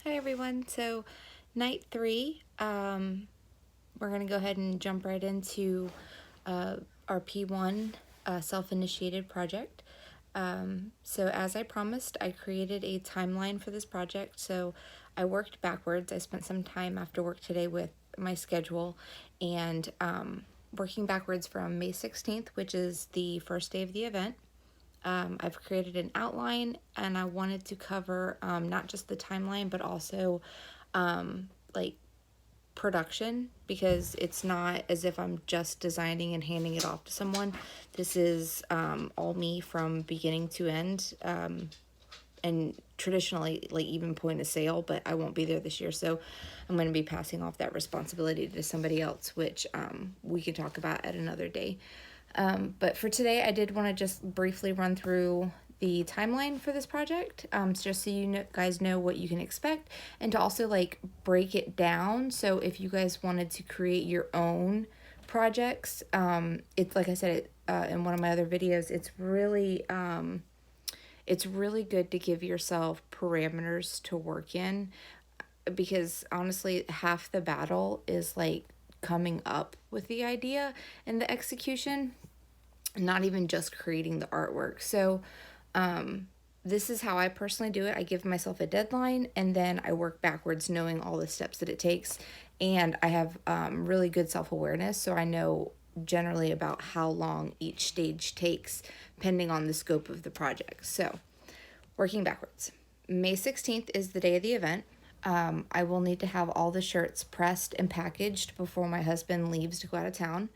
Hi everyone. So night 3, we're going to go ahead and jump right into uh, our P1 self-initiated project. So as I promised, I created a timeline for this project. So I worked backwards. I spent some time after work today with my schedule and working backwards from May 16th, which is the first day of the event. I've created an outline and I wanted to cover not just the timeline but also like production, because it's not as if I'm just designing and handing it off to someone. This is all me from beginning to end, and traditionally like even point of sale, but I won't be there this year, so I'm going to be passing off that responsibility to somebody else, which we can talk about at another day. But for today, I did want to just briefly run through the timeline for this project, just so guys know what you can expect, and to also like break it down. So if you guys wanted to create your own projects, it's like I said in one of my other videos, it's really good to give yourself parameters to work in, because honestly, half the battle is like coming up with the idea and the execution, not even just creating the artwork. So this is how I personally do it. I give myself a deadline and then I work backwards, knowing all the steps that it takes. And I have really good self-awareness, so I know generally about how long each stage takes, depending on the scope of the project. So working backwards. May 16th is the day of the event. I will need to have all the shirts pressed and packaged before my husband leaves to go out of town.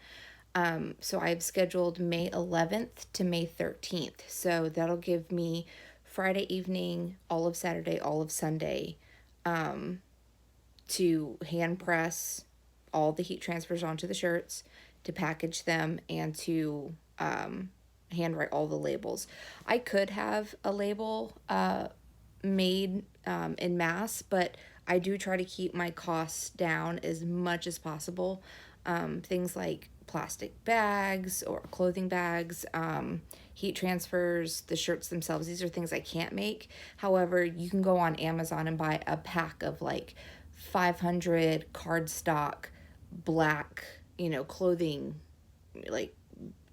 So I've scheduled May 11th to May 13th. So that'll give me Friday evening, all of Saturday, all of Sunday, to hand press all the heat transfers onto the shirts, to package them, and to handwrite all the labels. I could have a label made in mass, but I do try to keep my costs down as much as possible. Things like plastic bags or clothing bags, heat transfers, the shirts themselves, these are things I can't make. However, you can go on Amazon and buy a pack of like 500 cardstock black, clothing, like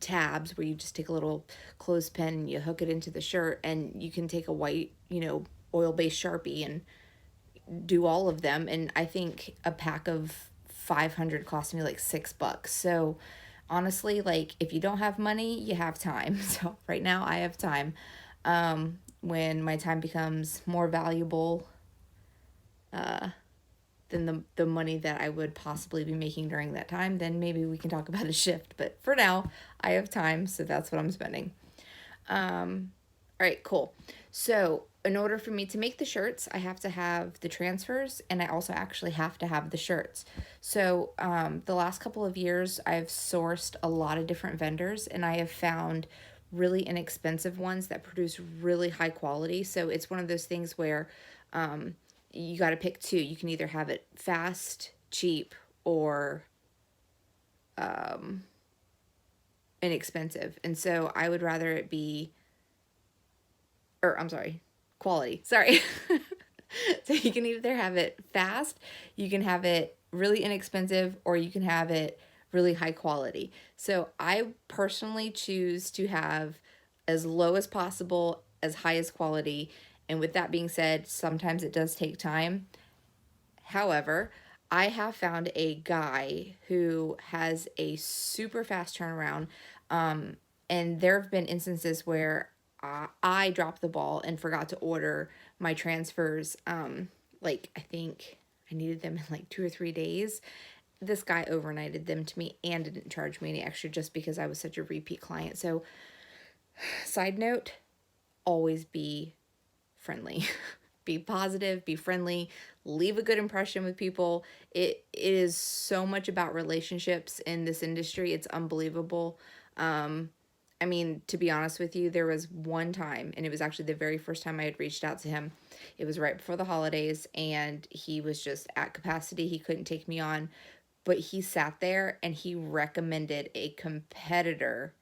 tabs, where you just take a little clothespin and you hook it into the shirt, and you can take a white, oil-based Sharpie and do all of them. And I think a pack of 500 cost me like $6. So honestly, like, if you don't have money, you have time. So right now I have time. When my time becomes more valuable than the money that I would possibly be making during that time, then maybe we can talk about a shift. But for now, I have time, so that's what I'm spending. All right, cool. So in order for me to make the shirts, I have to have the transfers, and I also actually have to have the shirts. So the last couple of years, I've sourced a lot of different vendors, and I have found really inexpensive ones that produce really high quality. So it's one of those things where you got to pick two. You can either have it fast, cheap, or inexpensive. And so I would rather it be, or I'm sorry, quality. Sorry. So you can either have it fast, you can have it really inexpensive, or you can have it really high quality. So I personally choose to have as low as possible, as high as quality. And with that being said, sometimes it does take time. However, I have found a guy who has a super fast turnaround. And there have been instances where I dropped the ball and forgot to order my transfers. Like, I think I needed them in like 2 or 3 days. This guy overnighted them to me and didn't charge me any extra, just because I was such a repeat client. So, side note, always be friendly. Be positive, be friendly, leave a good impression with people. It is so much about relationships in this industry. It's unbelievable. I mean, to be honest with you, there was one time, and it was actually the very first time I had reached out to him. It was right before the holidays, and he was just at capacity. He couldn't take me on, but he sat there and he recommended a competitor,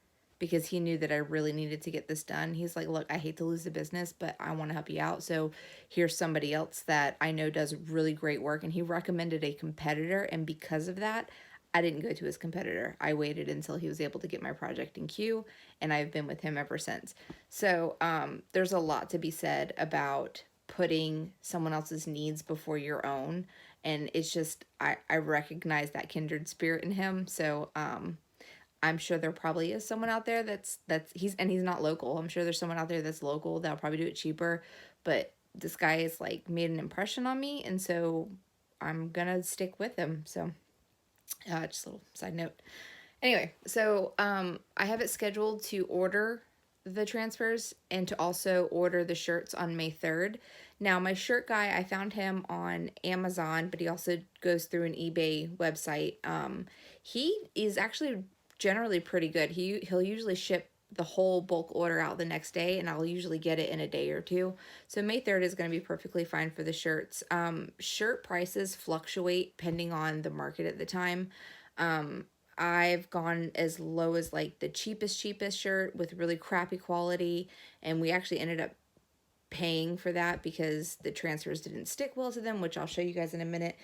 because he knew that I really needed to get this done. He's like, look, I hate to lose the business, but I want to help you out. So here's somebody else that I know does really great work. And he recommended a competitor. And because of that, I didn't go to his competitor. I waited until he was able to get my project in queue, and I've been with him ever since. So there's a lot to be said about putting someone else's needs before your own. And it's just, I recognize that kindred spirit in him. So I'm sure there probably is someone out there he's not local. I'm sure there's someone out there that's local that'll probably do it cheaper, but this guy has like made an impression on me, and so I'm gonna stick with him. So just a little side note. Anyway, so I have it scheduled to order the transfers and to also order the shirts on May 3rd. Now, my shirt guy, I found him on Amazon, but he also goes through an eBay website. He is actually generally pretty good. He'll usually ship the whole bulk order out the next day, and I'll usually get it in a day or two. So May 3rd is going to be perfectly fine for the shirts. Shirt prices fluctuate depending on the market at the time. I've gone as low as like the cheapest shirt with really crappy quality, and we actually ended up paying for that because the transfers didn't stick well to them, which I'll show you guys in a minute.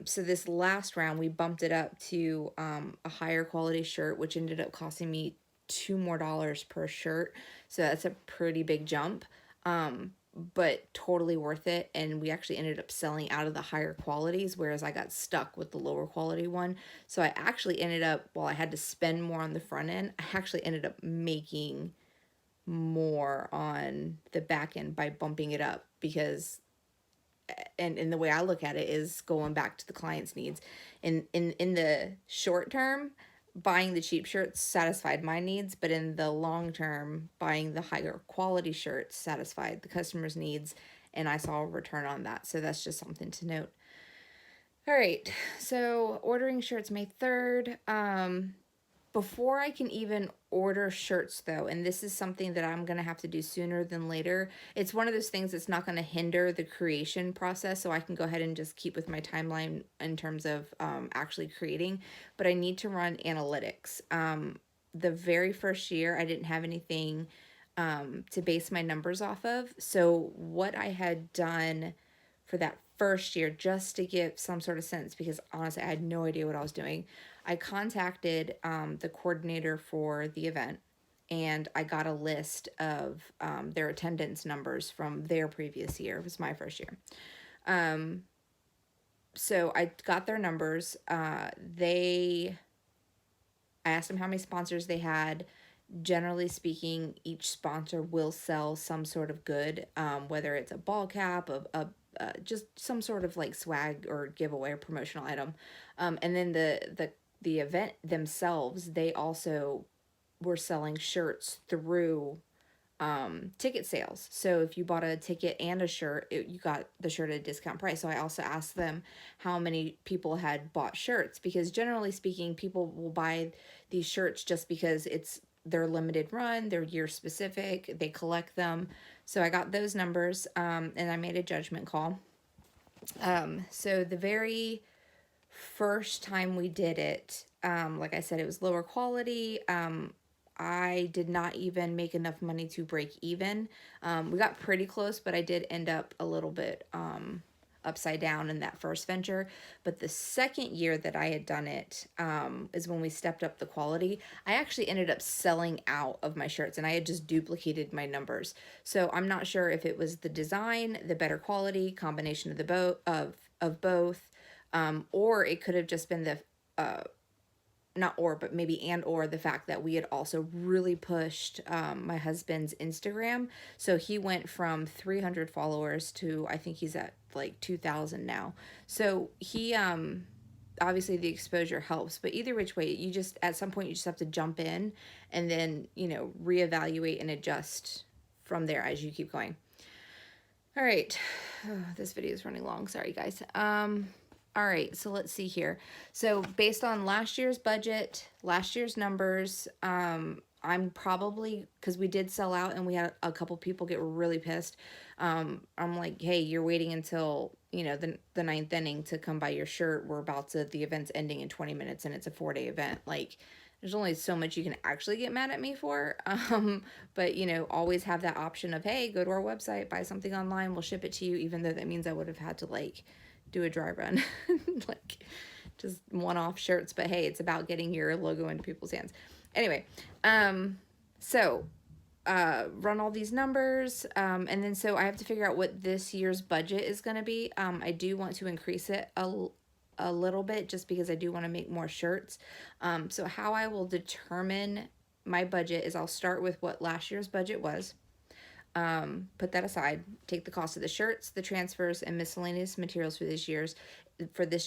So this last round we bumped it up to a higher quality shirt, which ended up costing me $2 more per shirt. So that's a pretty big jump. But totally worth it. And we actually ended up selling out of the higher qualities, whereas I got stuck with the lower quality one. So I actually ended up, while I had to spend more on the front end, I actually ended up making more on the back end by bumping it up, because and the way I look at it is going back to the client's needs. In the short term, buying the cheap shirts satisfied my needs, but in the long term, buying the higher quality shirts satisfied the customer's needs, and I saw a return on that. So that's just something to note. All right, so ordering shirts May 3rd. Before I can even order shirts, though, and this is something that I'm going to have to do sooner than later, it's one of those things that's not going to hinder the creation process, so I can go ahead and just keep with my timeline in terms of actually creating, but I need to run analytics. The very first year, I didn't have anything to base my numbers off of, so what I had done for that first year, just to give some sort of sense, because honestly, I had no idea what I was doing, I contacted the coordinator for the event, and I got a list of their attendance numbers from their previous year. It was my first year. So I got their numbers. I asked them how many sponsors they had. Generally speaking, each sponsor will sell some sort of good, whether it's a ball cap, just some sort of like swag or giveaway or promotional item. And then the event themselves, they also were selling shirts through ticket sales. So if you bought a ticket and a shirt, you got the shirt at a discount price. So I also asked them how many people had bought shirts, because generally speaking, people will buy these shirts just because it's their limited run, they're year specific, they collect them. So I got those numbers, and I made a judgment call. So the very first time we did it, like I said, it was lower quality. I did not even make enough money to break even. We got pretty close, but I did end up a little bit upside down in that first venture. But the second year that I had done it is when we stepped up the quality. I actually ended up selling out of my shirts, and I had just duplicated my numbers. So I'm not sure if it was the design, the better quality, combination of of both, or it could have just been the not or, but maybe and or the fact that we had also really pushed my husband's Instagram. So he went from 300 followers to, I think he's at like 2,000 now. So he, obviously the exposure helps, but either which way, you just, at some point you just have to jump in and then, reevaluate and adjust from there as you keep going. All right. Oh, this video is running long. Sorry, guys. All right, so let's see here. So based on last year's budget, last year's numbers, I'm probably, because we did sell out and we had a couple people get really pissed. I'm like, hey, you're waiting until, the ninth inning to come buy your shirt. The event's ending in 20 minutes and it's a 4-day event. Like, there's only so much you can actually get mad at me for. But always have that option of, hey, go to our website, buy something online, we'll ship it to you, even though that means I would have had to like do a dry run, like just one-off shirts. But hey, it's about getting your logo into people's hands. Anyway, so run all these numbers, and then so I have to figure out what this year's budget is going to be. I do want to increase it a little bit, just because I do want to make more shirts. So how I will determine my budget is I'll start with what last year's budget was, put that aside, take the cost of the shirts, the transfers, and miscellaneous materials for this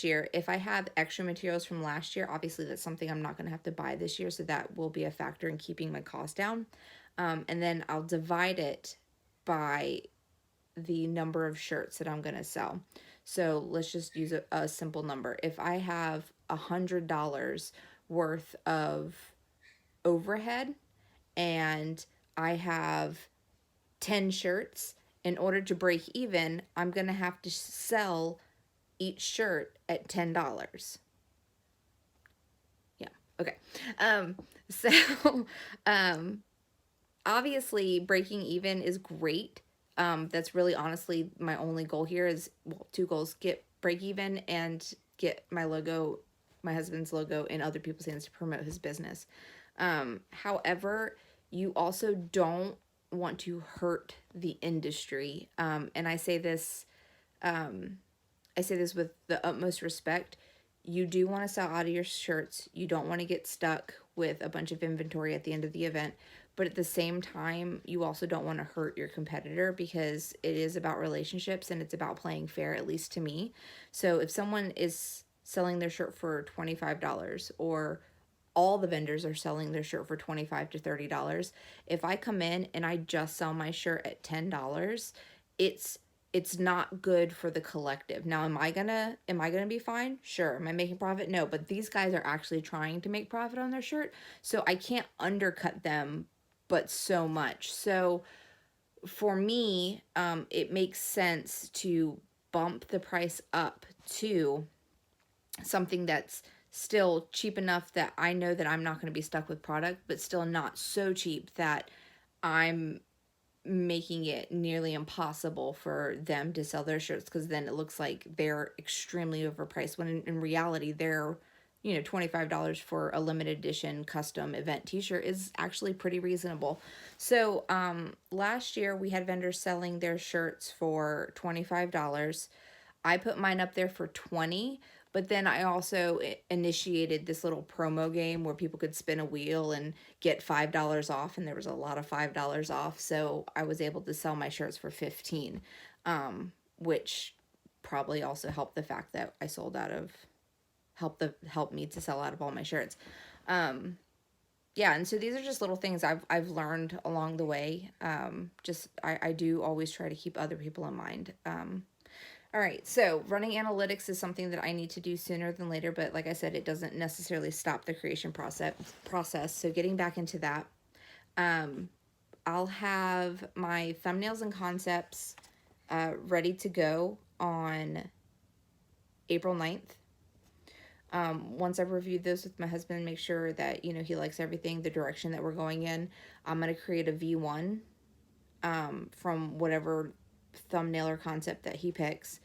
year. If I have extra materials from last year, obviously that's something I'm not going to have to buy this year, so that will be a factor in keeping my cost down. And then I'll divide it by the number of shirts that I'm going to sell. So let's just use a simple number. If I have $100 worth of overhead and I have 10 shirts, in order to break even, I'm going to have to sell each shirt at $10. Yeah, okay. So, obviously breaking even is great. That's really honestly my only goal here is, well, two goals: get break even and get my logo, my husband's logo, in other people's hands to promote his business. However, you also don't want to hurt the industry. And I say this with the utmost respect. You do want to sell out of your shirts. You don't want to get stuck with a bunch of inventory at the end of the event. But at the same time, you also don't want to hurt your competitor, because it is about relationships and it's about playing fair, at least to me. So if someone is selling their shirt for $25, or all the vendors are selling their shirt for $25 to $30, if I come in and I just sell my shirt at $10, it's not good for the collective. Now, am I gonna be fine? Sure. Am I making profit? No. But these guys are actually trying to make profit on their shirt, so I can't undercut them, but so much. So for me, it makes sense to bump the price up to something that's still cheap enough that I know that I'm not going to be stuck with product, but still not so cheap that I'm making it nearly impossible for them to sell their shirts, because then it looks like they're extremely overpriced, when in reality they're $25 for a limited edition custom event t-shirt is actually pretty reasonable. So last year we had vendors selling their shirts for $25. I put mine up there for $20, but then I also initiated this little promo game where people could spin a wheel and get $5 off, and there was a lot of $5 off, so I was able to sell my shirts for $15, which probably also helped the fact that I sold out of helped me to sell out of all my shirts. Yeah, and so these are just little things I've learned along the way. I do always try to keep other people in mind. All right, so running analytics is something that I need to do sooner than later, but like I said, it doesn't necessarily stop the creation process. So getting back into that, I'll have my thumbnails and concepts ready to go on April 9th. Once I've reviewed those with my husband and make sure that, he likes everything, the direction that we're going in, I'm going to create a V1 from whatever thumbnail or concept that he picks.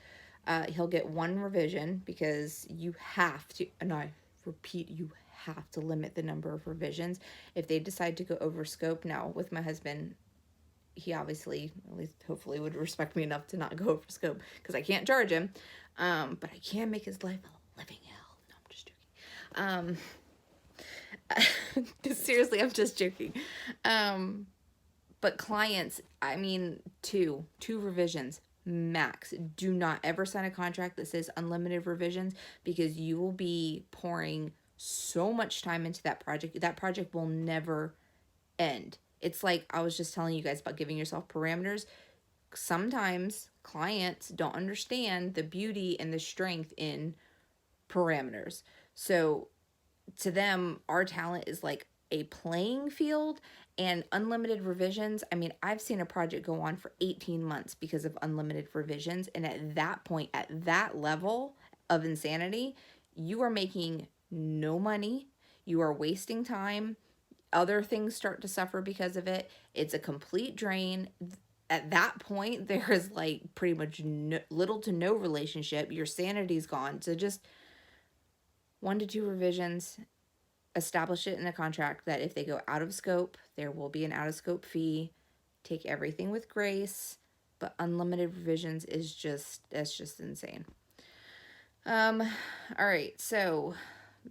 He'll get one revision, because you have to, and I repeat, you have to limit the number of revisions. If they decide to go over scope, now with my husband, he obviously, at least hopefully, would respect me enough to not go over scope, because I can't charge him, but I can make his life a living hell. No, I'm just joking. Seriously, I'm just joking. But clients, I mean, two revisions max. Do not ever sign a contract that says unlimited revisions, because you will be pouring so much time into that project. That project will never end. It's like I was just telling you guys about giving yourself parameters. Sometimes clients don't understand the beauty and the strength in parameters. So to them, our talent is like a playing field, and unlimited revisions. I mean, I've seen a project go on for 18 months because of unlimited revisions. And at that point, at that level of insanity, you are making no money. You are wasting time. Other things start to suffer because of it. It's a complete drain. At that point, there is like pretty much little to no relationship. Your sanity's gone. So just 1 to 2 revisions. Establish it in a contract that if they go out of scope, there will be an out of scope fee. Take everything with grace, but unlimited revisions is that's just insane. All right, so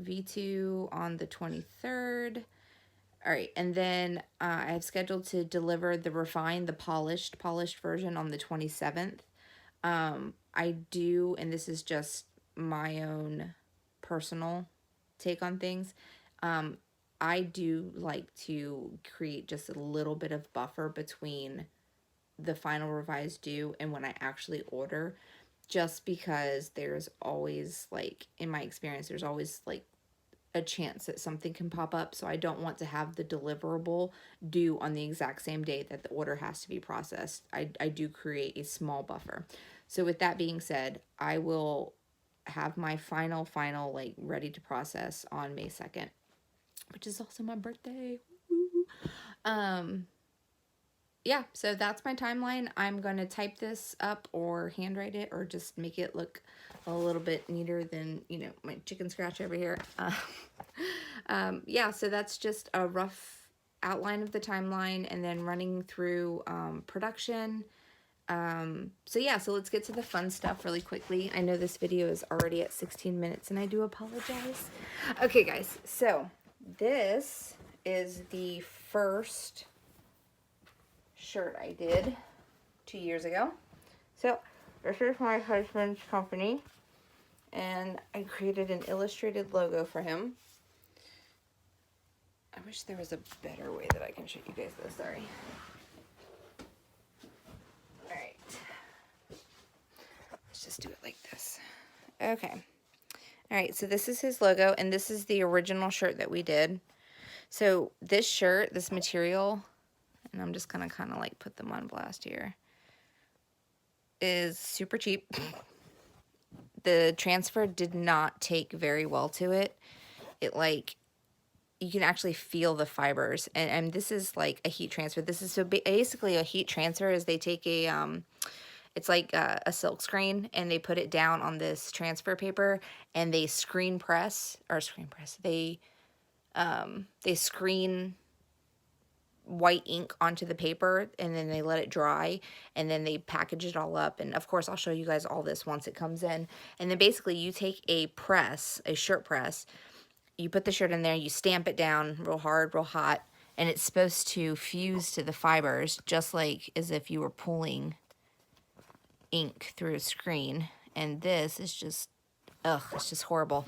V2 on the 23rd. All right, and then I have scheduled to deliver the refined, the polished version on the 27th. I do, and this is just my own personal take on things. I do like to create just a little bit of buffer between the final revised due and when I actually order, just because there's always, like, in my experience, there's always like a chance that something can pop up. So I don't want to have the deliverable due on the exact same day that the order has to be processed. I do create a small buffer. So with that being said, I will have my final like ready to process on May 2nd, which is also my birthday. Yeah, so that's my timeline. I'm going to type this up or handwrite it or just make it look a little bit neater than, my chicken scratch over here. Yeah, so that's just a rough outline of the timeline and then running through production. So yeah, so let's get to the fun stuff really quickly. I know this video is already at 16 minutes and I do apologize. Okay, guys, so this is the first shirt I did 2 years ago. So this is my husband's company, and I created an illustrated logo for him. I wish there was a better way that I can show you guys this. Sorry. All right. Let's just do it like this. Okay. All right, so this is his logo, and this is the original shirt that we did. So this shirt, this material, and I'm just going to kind of like put them on blast here, is super cheap. The transfer did not take very well to it. It like, you can actually feel the fibers, and this is like a heat transfer. This is so basically a heat transfer is they take a, it's like a silk screen, and they put it down on this transfer paper, and they screen press, they screen white ink onto the paper, and then they let it dry, and then they package it all up. And of course I'll show you guys all this once it comes in. And then basically you take a press, a shirt press, you put the shirt in there, you stamp it down real hard, real hot, and it's supposed to fuse to the fibers just like as if you were pulling ink through a screen. And this is just, it's just horrible.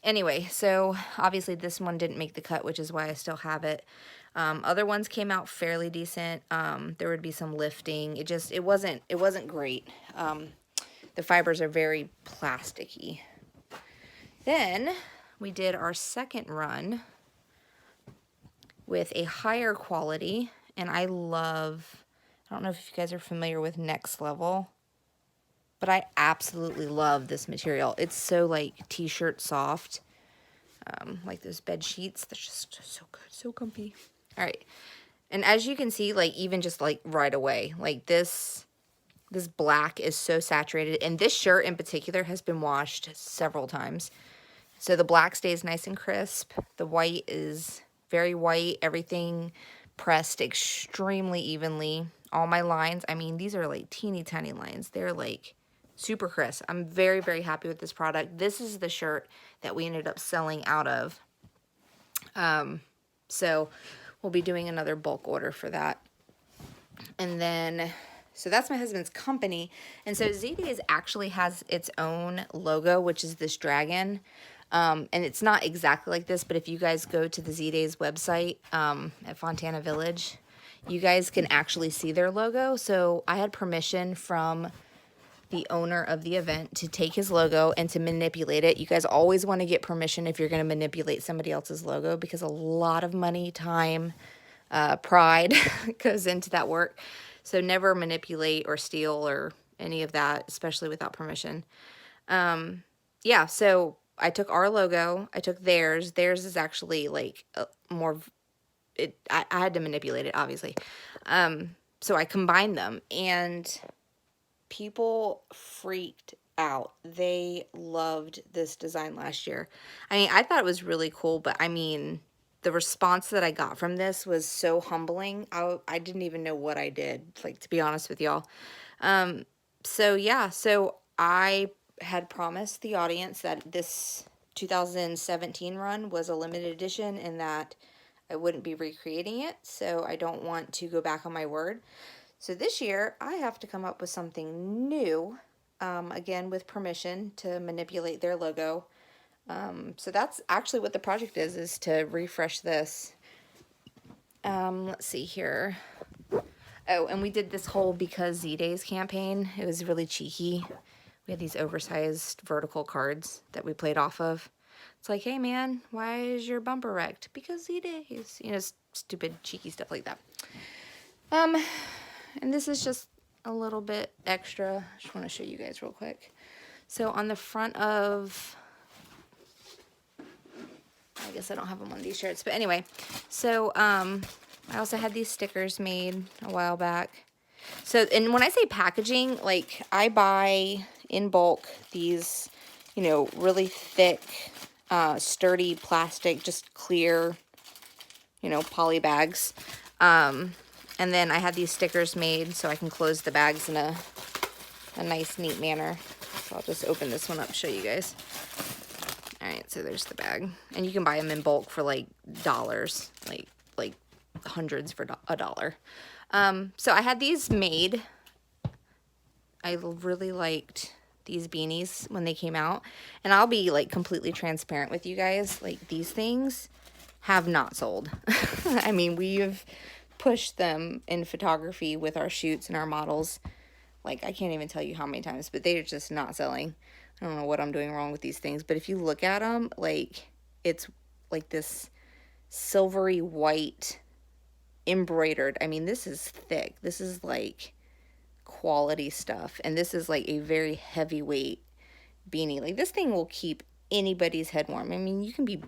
Anyway, so obviously this one didn't make the cut, which is why I still have it. Other ones came out fairly decent. There would be some lifting. It wasn't great. The fibers are very plasticky. Then we did our second run with a higher quality, and I don't know if you guys are familiar with Next Level, but I absolutely love this material. It's so like t-shirt soft, like those bed sheets. They're just so good, so comfy. All right, and as you can see, like even just like right away, like this black is so saturated, and this shirt in particular has been washed several times. So the black stays nice and crisp. The white is very white. Everything pressed extremely evenly. All my lines, I mean, these are like teeny tiny lines. They're like super crisp. I'm very, very happy with this product. This is the shirt that we ended up selling out of. So we'll be doing another bulk order for that. And then, so that's my husband's company. And so Z-Days actually has its own logo, which is this dragon. And it's not exactly like this, but if you guys go to the Z-Days website at Fontana Village, you guys can actually see their logo. So I had permission from the owner of the event to take his logo and to manipulate it. You guys always want to get permission if you're going to manipulate somebody else's logo, because a lot of money, time, pride goes into that work. So never manipulate or steal or any of that, especially without permission. Yeah, so I took our logo, I took theirs. Theirs is actually like more, I had to manipulate it, obviously. So I combined them, and people freaked out. They loved this design last year. I mean, I thought it was really cool, but I mean, the response that I got from this was so humbling. I didn't even know what I did, like, to be honest with y'all. So yeah, so I had promised the audience that this 2017 run was a limited edition and that I wouldn't be recreating it, so I don't want to go back on my word. So this year, I have to come up with something new, again, with permission to manipulate their logo. So that's actually what the project is to refresh this. Let's see here. Oh, and we did this whole Because Z-Days campaign. It was really cheeky. We had these oversized vertical cards that we played off of. It's like, hey man, why is your bumper wrecked? Because Z-Days. You know, stupid, cheeky stuff like that. And this is just a little bit extra. I just want to show you guys real quick. So on the front of, I guess I don't have them on these shirts, but anyway, so I also had these stickers made a while back. So, and when I say packaging, like, I buy in bulk these, you know, really thick, sturdy plastic, just clear, you know, poly bags. And then I had these stickers made so I can close the bags in a nice, neat manner. So I'll just open this one up, show you guys. All right, so there's the bag. And you can buy them in bulk for like dollars, like hundreds for $1. So I had these made. I really liked these beanies when they came out. And I'll be like completely transparent with you guys. Like, these things have not sold. I mean, we've pushed them in photography with our shoots and our models. Like, I can't even tell you how many times, but they're just not selling. I don't know what I'm doing wrong with these things, but if you look at them, like, it's like this silvery white embroidered. I mean, this is thick. This is like quality stuff. And this is like a very heavyweight beanie. Like, this thing will keep anybody's head warm. I mean, you can be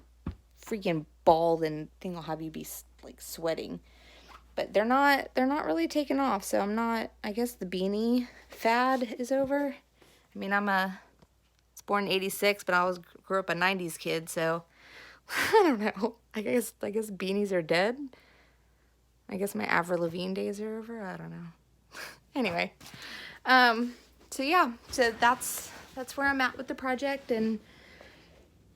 freaking bald and thing will have you be like sweating. But they're not really taking off, so I guess the beanie fad is over. I mean, I was born in 86, but grew up a 90s kid, so I don't know. I guess beanies are dead. I guess my Avril Lavigne days are over. I don't know. Anyway, so yeah, so that's where I'm at with the project, and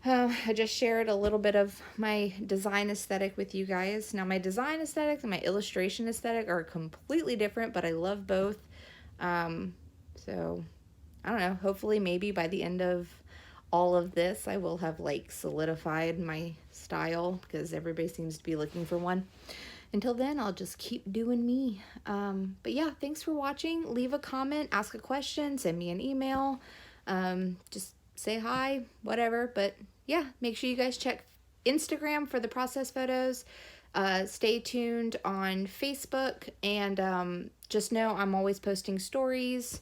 I just shared a little bit of my design aesthetic with you guys. Now, my design aesthetic and my illustration aesthetic are completely different, but I love both. So, I don't know. Hopefully, maybe by the end of all of this, I will have, like, solidified my style, because everybody seems to be looking for one. Until then, I'll just keep doing me. But yeah, thanks for watching. Leave a comment, ask a question, send me an email. Just say hi, whatever. But yeah, make sure you guys check Instagram for the process photos. Stay tuned on Facebook, and just know I'm always posting stories,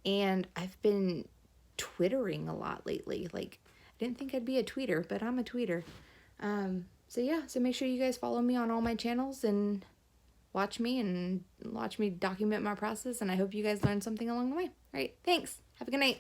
and I've been twittering a lot lately. Like, I didn't think I'd be a tweeter, but I'm a tweeter. So yeah, so make sure you guys follow me on all my channels and watch me document my process, and I hope you guys learned something along the way. All right, thanks. Have a good night.